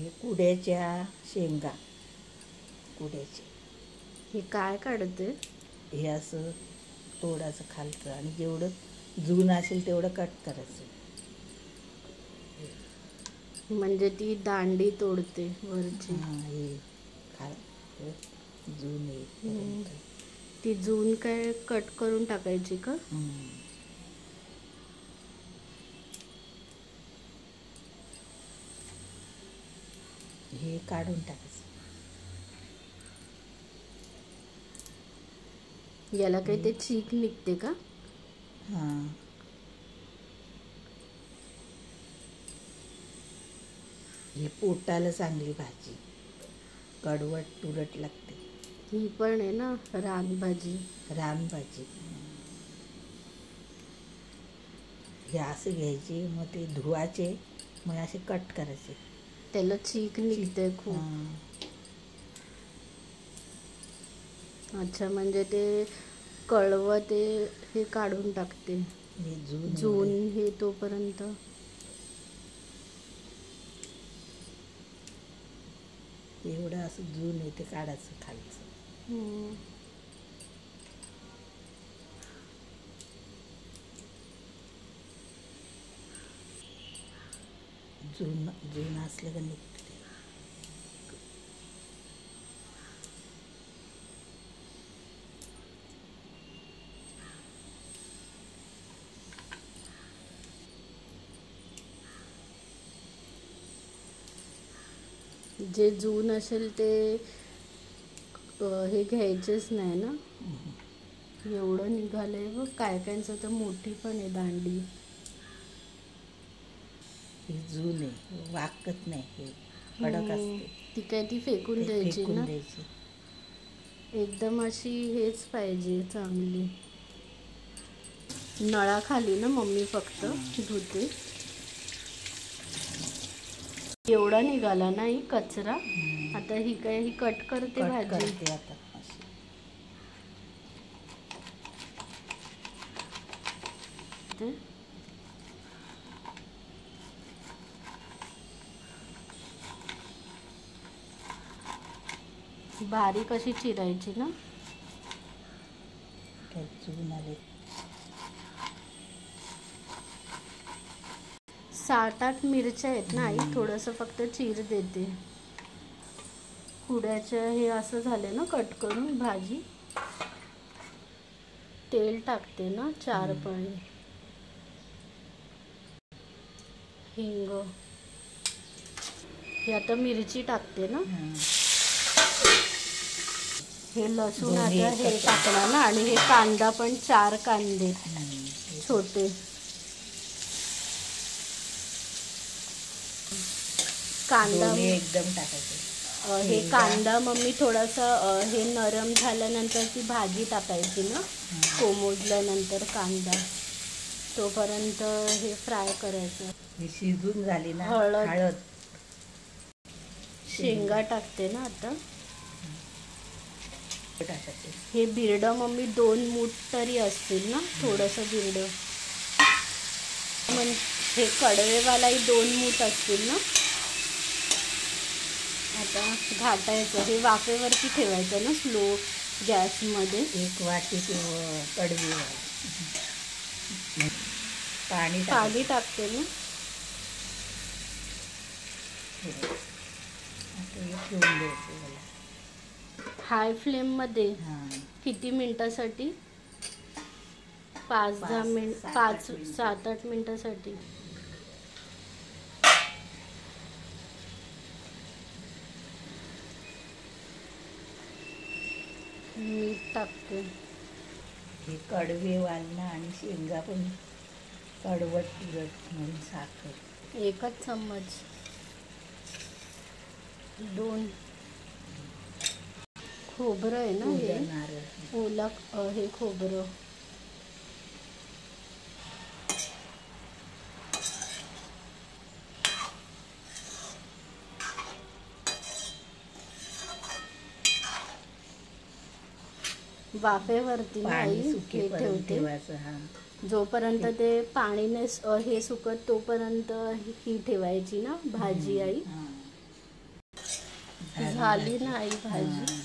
हे कुड्याच्या शेंगा, कुड्याचे. हे काय काढते? हे असं तोडाचं खालचं आणि जेवढं जून असेल तेवढं कट करायचं. म्हणजे ती दांडी तोडते वरची. हां, हे खाल जून येईपर्यंत. ती जून काय कट करून टाकायची का? हे काढून टाकायचं. याला काही ते चीक निघते का? हां, ही पोटाला चांगली भाजी, कडवट तुरट लागते. ही पण आहे ना रानभाजी. रानभाजी. हे असे घ्यायचे, मग ते धुवायचे, मग असे कट करायचे. त्याला चीक निघते खूप. हां. अच्छा, म्हणजे ते कळवं ते हे काढून टाकते. हे जून हे तोपर्यंत. एवढं असं जून येते काढायचं खालचं. जून असलं का निघते. जे जून असेल ते हे घ्यायचेच नाही ना. एवढं निघालंय बघ. काय कायचं तर मोठी पण आहे दांडी. ही जून आहे, वाकत नाही, हे कडक असते. ती काय ती फेकून द्यायची ना. द्यायची. एकदम अशी हेच पाहिजे चांगली. नळाखाली ना मम्मी फक्त धुते. एवढा निघाला ना ही कचरा. आता ही काय ही कट करते भाजी. करते आता. बारीक अशी चिरायची ना. जून आले. 7-8 मिरच्या आहेत ना आई. थोडंसं फक्त चीर देते. कुड्याचं हे असं झालं ना कट करून भाजी. तेल टाकते ना 4 पळी. हिंग. हे आता मिरची टाकते ना. हे लसूण आता हे टाकणार ना. आणि हे कांदा पण 4 कांदे छोटे. कांदा एकदम टाकायचे. हे कांदा मम्मी थोडासा हे नरम झाल्यानंतर ती भाजी टाकायची ना. कोमटल्यानंतर कांदा तोपर्यंत हे फ्राय करायचं. हे शिजून झाली ना. हळद. शेंगा टाकते ना आता. हे बिरडं मम्मी 2 मूठ तरी असतील ना. थोडंसं बिरडं. हे कडवेवालाही 2 मूठ असतील ना. आता घाटायचं. हे वाफेवरती ठेवायचं ना स्लो गॅसमध्ये. 1 वाटी कडवी पाणी टाकते ना. ठेवून द्यायचं. हाय फ्लेममध्ये. किती मिनिटासाठी? 5-10 मिनिट. 5-7-8 मिनिटासाठी. मीठ टाकते. हे कडवे वालणं आणि शेंगा पण कडवट तुरट म्हणून साखर. 1 चम्मच. 2 खोबरं आहे ना हे. ओला हे खोबरं. वाफेवरती नाही ठेवते. जोपर्यंत ते पाणीने हे सुकत तोपर्यंत ही ठेवायची ना भाजी आई. झाली ना आई भाजी.